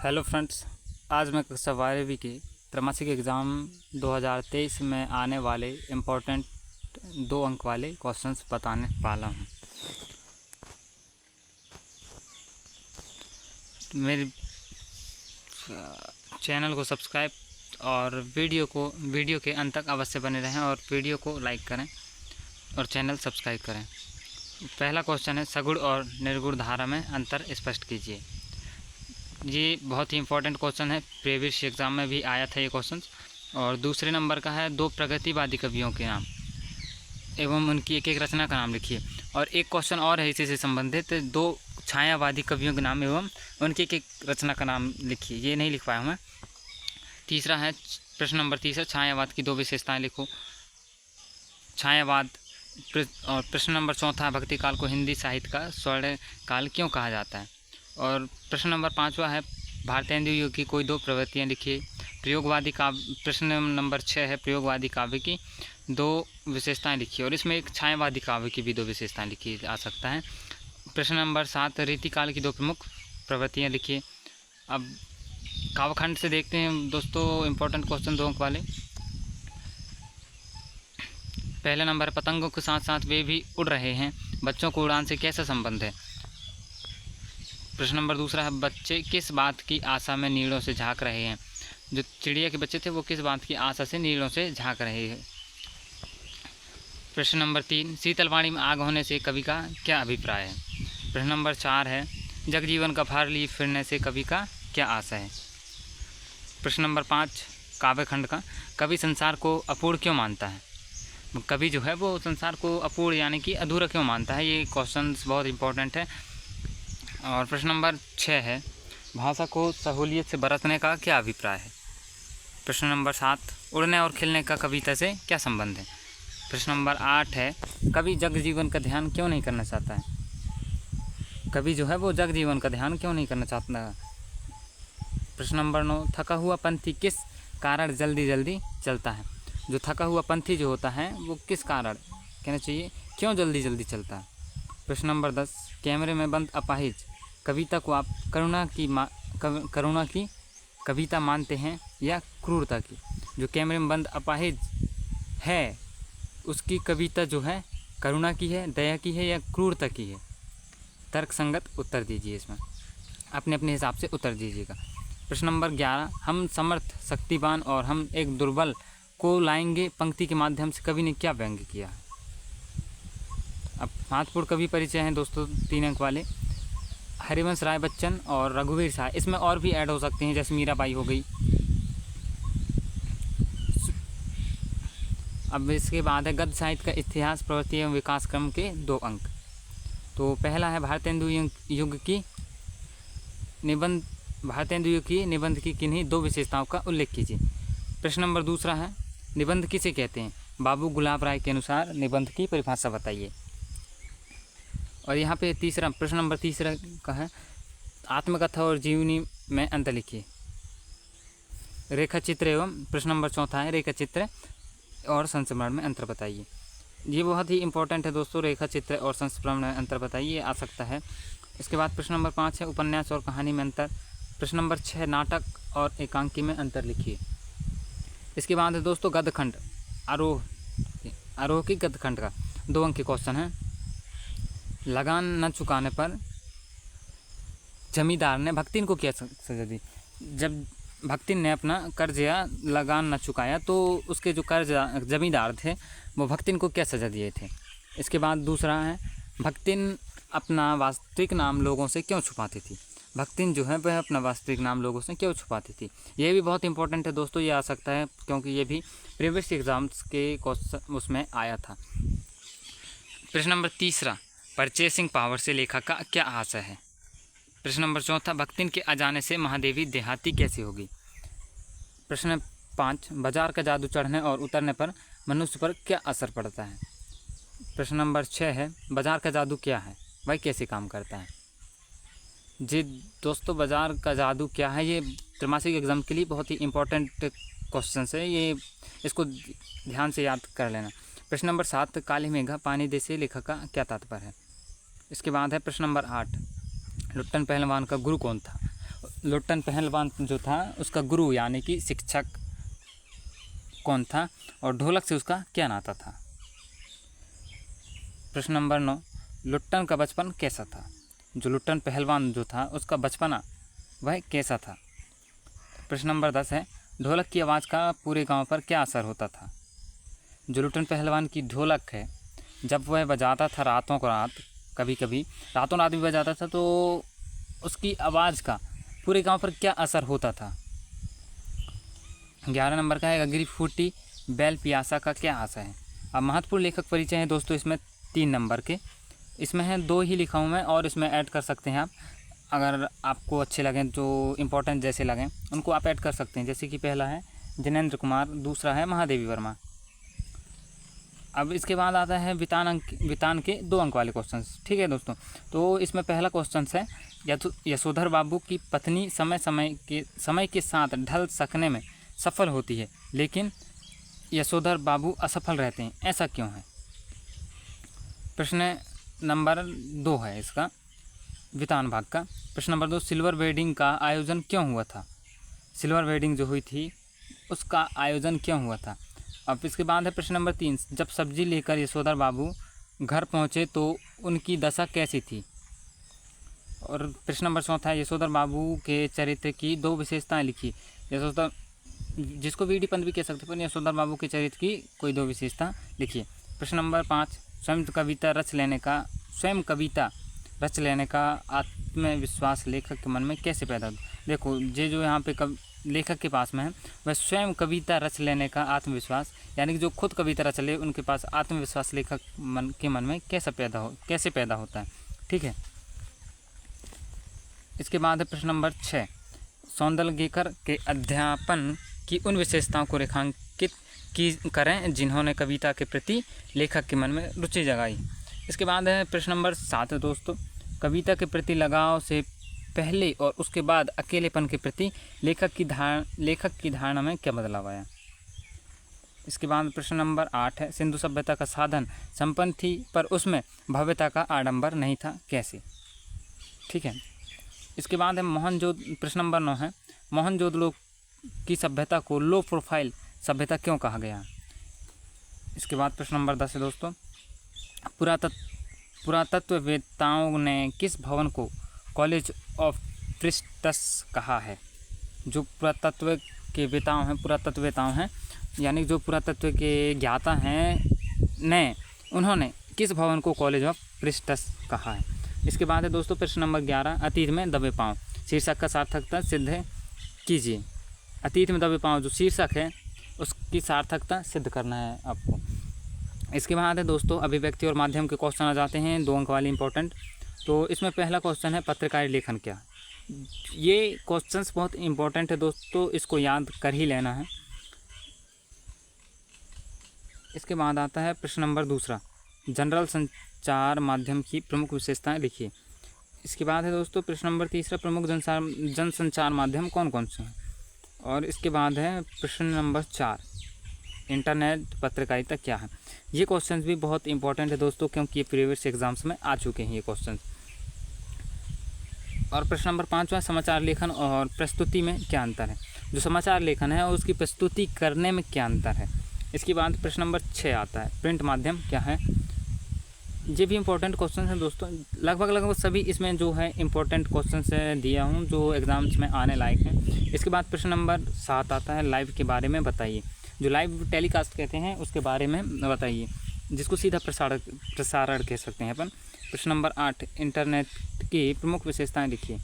Hello friends, आज मैं कक्षा 12वीं के त्रैमासिक एग्ज़ाम 2023 में आने वाले इम्पोर्टेंट 2 अंक वाले क्वेश्चंस बताने वाला हूं। मेरे चैनल को सब्सक्राइब और वीडियो के अंत तक अवश्य बने रहें और वीडियो को लाइक करें और चैनल सब्सक्राइब करें। पहला क्वेश्चन है, सगुण और निर्गुण धारा में अंतर स्पष्ट कीजिए। ये बहुत ही इंपॉर्टेंट क्वेश्चन है, प्रीवियस एग्ज़ाम में भी आया था ये क्वेश्चन। और दूसरे नंबर का है, 2 प्रगतिवादी कवियों के नाम एवं उनकी एक एक रचना का नाम लिखिए। और एक क्वेश्चन और है इसी से संबंधित, 2 छायावादी कवियों के नाम एवं उनकी एक एक रचना का नाम लिखिए। ये नहीं लिख पाया हूँ मैं। तीसरा है, प्रश्न नंबर 30 है, छायावाद की 2 विशेषताएँ लिखो। छायावाद। और प्रश्न नंबर 4 है, भक्ति काल को हिंदी साहित्य का स्वर्ण काल क्यों कहा जाता है। और प्रश्न नंबर 5वां है, भारतेंदु युग की कोई 2 प्रवृत्तियाँ लिखिए। प्रयोगवादी काव्य। प्रश्न नंबर 6 है, प्रयोगवादी काव्य की 2 विशेषताएं लिखिए। और इसमें एक छायावादी काव्य की भी 2 विशेषताएं लिखी जा सकता है। प्रश्न नंबर 7, रीतिकाल की 2 प्रमुख प्रवृत्तियाँ लिखिए। अब काव्यखंड से देखते हैं दोस्तों इंपॉर्टेंट क्वेश्चन 2 अंक वाले। पहला नंबर, पतंगों के साथ साथ वे भी उड़ रहे हैं, बच्चों को उड़ान से कैसा संबंध है। प्रश्न नंबर 2 है, बच्चे किस बात की आशा में नीड़ों से झांक रहे हैं। जो चिड़िया के बच्चे थे वो किस बात की आशा से नीड़ों से झांक रहे हैं। प्रश्न नंबर 3, शीतलवाणी में आग होने से कवि का क्या अभिप्राय है। प्रश्न नंबर 4 है, जगजीवन का भार लिए फिरने से कवि का क्या आशा है। प्रश्न नंबर 5, काव्यखंड का, कवि संसार को अपूर्ण क्यों मानता है। कवि जो है वो संसार को अपूर्ण यानी कि अधूरा क्यों मानता है। ये क्वेश्चन बहुत इंपॉर्टेंट है। और प्रश्न नंबर 6 है, भाषा को सहूलियत से बरतने का क्या अभिप्राय है। प्रश्न नंबर 7, उड़ने और खिलने का कविता से क्या संबंध है। प्रश्न नंबर 8 है, कवि जग जीवन का ध्यान क्यों नहीं करना चाहता है। कवि जो है वो जग जीवन का ध्यान क्यों नहीं करना चाहता है। प्रश्न नंबर 9, थका हुआ पंथी किस कारण जल्दी जल्दी चलता है। जो थका हुआ पंथी जो होता है वो किस कारण कहना चाहिए, क्यों जल्दी जल्दी चलता है। प्रश्न नंबर 10, कैमरे में बंद अपाहिज कविता को आप करुणा की कविता मानते हैं या क्रूरता की। जो कैमरे में बंद अपाहिज है उसकी कविता जो है करुणा की है, दया की है या क्रूरता की है। तर्क संगत उत्तर दीजिए, इसमें अपने अपने हिसाब से उत्तर दीजिएगा। प्रश्न नंबर 11, हम समर्थ, शक्तिवान और हम एक दुर्बल को लाएंगे पंक्ति के माध्यम से कवि ने क्या व्यंग्य किया। अब महत्वपूर्ण कवि परिचय हैं दोस्तों 3 अंक वाले, हरिवंश राय बच्चन और रघुवीर शाह। इसमें और भी ऐड हो सकते हैं, जैसे मीराबाई हो गई। अब इसके बाद है, गद्य साहित्य का इतिहास, प्रवृत्ति एवं विकास क्रम के 2 अंक। तो पहला है, भारतेंदु युग की निबंध की किन्हीं 2 विशेषताओं का उल्लेख कीजिए। प्रश्न नंबर 2 है, निबंध किसे कहते हैं। बाबू गुलाब राय के अनुसार निबंध की परिभाषा बताइए। और यहाँ पे प्रश्न नंबर 3 का है, आत्मकथा और जीवनी में अंतर लिखिए। रेखा चित्र एवं प्रश्न नंबर 4 है, रेखा चित्र और संस्मरण में अंतर बताइए। ये बहुत ही इंपॉर्टेंट है दोस्तों, रेखा चित्र और संस्मरण में अंतर बताइए, आ सकता है। इसके बाद प्रश्न नंबर 5 है, उपन्यास और कहानी में अंतर। प्रश्न नंबर 6, नाटक और एकांकी में अंतर लिखिए। इसके बाद है दोस्तों गद्यखंड, आरोह की गद्यखंड का 2 अंक के क्वेश्चन है। लगान न चुकाने पर जमींदार ने भक्तिन को क्या सजा दी। जब भक्तिन ने अपना कर्ज या लगान न चुकाया तो उसके जो कर्ज जमींदार थे वो भक्तिन को क्या सजा दिए थे। इसके बाद दूसरा है, भक्तिन अपना वास्तविक नाम लोगों से क्यों छुपाती थी। भक्तिन जो है वह अपना वास्तविक नाम लोगों से क्यों छुपाती थी। ये भी बहुत इंपॉर्टेंट है दोस्तों, ये आ सकता है क्योंकि ये भी प्रीवियस एग्जाम्स के क्वेश्चन उसमें आया था। प्रश्न नंबर 3, परचेसिंग पावर से लेखक का क्या आशय है। प्रश्न नंबर 4, भक्तिन के आ जाने से महादेवी देहाती कैसी होगी। प्रश्न 5, बाजार का जादू चढ़ने और उतरने पर मनुष्य पर क्या असर पड़ता है। प्रश्न नंबर 6 है, बाजार का जादू क्या है, वह कैसे काम करता है। जी दोस्तों, बाजार का जादू क्या है, ये त्रैमासिक एग्जाम के लिए बहुत ही इंपॉर्टेंट क्वेश्चन है, ये इसको ध्यान से याद कर लेना। प्रश्न नंबर 7, काली मेघा पानी दे से लेखक का क्या तात्पर्य है। इसके बाद है प्रश्न नंबर 8, लुट्टन पहलवान का गुरु कौन था। लुट्टन पहलवान जो था उसका गुरु यानी कि शिक्षक कौन था और ढोलक से उसका क्या नाता था। प्रश्न नंबर 9, लुट्टन का बचपन कैसा था। जो लुट्टन पहलवान जो था उसका बचपना वह कैसा था। प्रश्न नंबर 10 है, ढोलक की आवाज़ का पूरे गांव पर क्या असर होता था। जो लुट्टन पहलवान की ढोलक है, जब वह बजाता था रातों को रात, कभी कभी रातों रात भी बजाता था, तो उसकी आवाज़ का पूरे गांव पर क्या असर होता था। 11 नंबर का है, अगरी फूटी बैल पियासा का क्या आशय है। अब महत्वपूर्ण लेखक परिचय है दोस्तों, इसमें 3 नंबर के, इसमें है 2 ही लिखा हूँ मैं, और इसमें ऐड कर सकते हैं आप, अगर आपको अच्छे लगें, जो इम्पोर्टेंट जैसे लगें उनको आप ऐड कर सकते हैं। जैसे कि पहला है जिनेंद्र कुमार, दूसरा है महादेवी वर्मा। अब इसके बाद आता है वितान के 2 अंक वाले क्वेश्चंस। ठीक है दोस्तों, तो इसमें पहला क्वेश्चन है, यशोधर बाबू की पत्नी समय के साथ ढल सकने में सफल होती है, लेकिन यशोधर बाबू असफल रहते हैं, ऐसा क्यों है। प्रश्न नंबर 2 है इसका, वितान भाग का। प्रश्न नंबर 2, सिल्वर वेडिंग का आयोजन क्यों हुआ था। सिल्वर वेडिंग जो हुई थी उसका आयोजन क्यों हुआ था। अब इसके बाद है प्रश्न नंबर 3, जब सब्जी लेकर यशोधर बाबू घर पहुँचे तो उनकी दशा कैसी थी। और प्रश्न नंबर 4 है, यशोधर बाबू के चरित्र की 2 विशेषताएं लिखी। यशोधर, जिसको वीडी पंत भी कह सकते हैं, यशोधर बाबू के चरित्र की कोई 2 विशेषता लिखिए। प्रश्न नंबर 5, स्वयं कविता रच लेने का आत्मविश्वास लेखक के मन में कैसे पैदा हो। देखो, ये जो यहाँ पे लेखक के पास में है, वह स्वयं कविता रच लेने का आत्मविश्वास, यानी कि जो खुद कविता रच ले उनके पास आत्मविश्वास लेखक के मन में कैसे पैदा होता है। ठीक है, इसके बाद है प्रश्न नंबर 6, सौंदर्यकर के अध्यापन की उन विशेषताओं को रेखांकित करें जिन्होंने कविता के प्रति लेखक के मन में रुचि जगाई। इसके बाद है प्रश्न नंबर 7 दोस्तों, कविता के प्रति लगाव से पहले और उसके बाद अकेलेपन के प्रति लेखक की धारणा में क्या बदलाव आया। इसके बाद प्रश्न नंबर 8 है, सिंधु सभ्यता का साधन संपन्न थी पर उसमें भव्यता का आडंबर नहीं था, कैसे। ठीक है, इसके बाद है प्रश्न नंबर 9 है, मोहनजोदड़ो की सभ्यता को लो प्रोफाइल सभ्यता क्यों कहा गया। इसके बाद प्रश्न नंबर 10 है दोस्तों, पुरातत्ववेत्ताओं ने किस भवन को कॉलेज ऑफ प्रिस्टस कहा है। जो पुरातत्ववेत्ताओं हैं यानी जो पुरातत्व के ज्ञाता हैं उन्होंने किस भवन को कॉलेज ऑफ प्रिस्टस कहा है। इसके बाद है दोस्तों प्रश्न नंबर 11, अतीत में दबे पाँव शीर्षक का सार्थकता सिद्ध कीजिए। अतीत में दबे पाँव जो शीर्षक है उसकी सार्थकता सिद्ध करना है आपको। इसके बाद है दोस्तों अभिव्यक्ति और माध्यम के क्वेश्चन आ जाते हैं, 2 अंक वाले इंपॉर्टेंट। तो इसमें पहला क्वेश्चन है, पत्रकारी लेखन क्या। ये क्वेश्चंस बहुत इंपॉर्टेंट है दोस्तों, इसको याद कर ही लेना है। इसके बाद आता है प्रश्न नंबर 2, जनरल संचार माध्यम की प्रमुख विशेषताएं लिखिए। इसके बाद है दोस्तों प्रश्न नंबर 3, प्रमुख जनसंचार माध्यम कौन कौन से हैं। और इसके बाद है प्रश्न नंबर 4, इंटरनेट पत्रकारिता क्या है। ये क्वेश्चंस भी बहुत इंपॉर्टेंट है दोस्तों, क्योंकि ये प्रीवियस एग्जाम्स में आ चुके हैं ये क्वेश्चंस। और प्रश्न नंबर 5, समाचार लेखन और प्रस्तुति में क्या अंतर है। जो समाचार लेखन है और उसकी प्रस्तुति करने में क्या अंतर है। इसके बाद प्रश्न नंबर 6 आता है, प्रिंट माध्यम क्या है। ये भी इंपॉर्टेंट क्वेश्चन है दोस्तों, लगभग सभी इसमें जो है इंपॉर्टेंट क्वेश्चन से दिया हूँ जो एग्जाम्स में आने लायक हैं। इसके बाद प्रश्न नंबर 7 आता है, लाइव के बारे में बताइए। जो लाइव टेलीकास्ट कहते हैं उसके बारे में बताइए, जिसको सीधा प्रसारण कह सकते हैं अपन। प्रश्न नंबर 8, इंटरनेट की प्रमुख विशेषताएं लिखिए।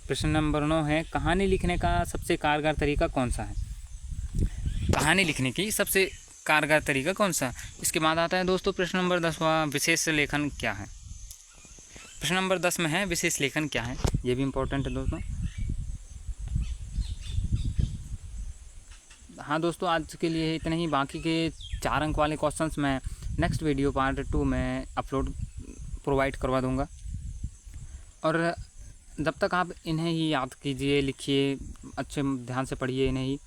प्रश्न नंबर 9 है, कहानी लिखने का सबसे कारगर तरीका कौन सा है। कहानी लिखने की सबसे कारगर तरीका कौन सा। इसके बाद आता है दोस्तों प्रश्न नंबर 10वां, विशेष लेखन क्या है। प्रश्न नंबर 10 में है, विशेष लेखन क्या है। ये भी इंपॉर्टेंट है दोस्तों। हाँ दोस्तों, आज के लिए इतना ही। बाकी के 4 अंक वाले क्वेश्चंस मैं नेक्स्ट वीडियो पार्ट 2 में प्रोवाइड करवा दूंगा। और जब तक आप इन्हें ही याद कीजिए, लिखिए, अच्छे ध्यान से पढ़िए इन्हें ही,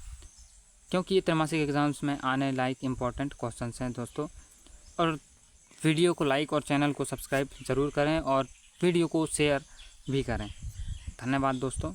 क्योंकि ये त्रैमासिक एग्ज़ाम्स में आने लायक इम्पॉर्टेंट क्वेश्चंस हैं दोस्तों। और वीडियो को लाइक और चैनल को सब्सक्राइब ज़रूर करें और वीडियो को शेयर भी करें। धन्यवाद दोस्तों।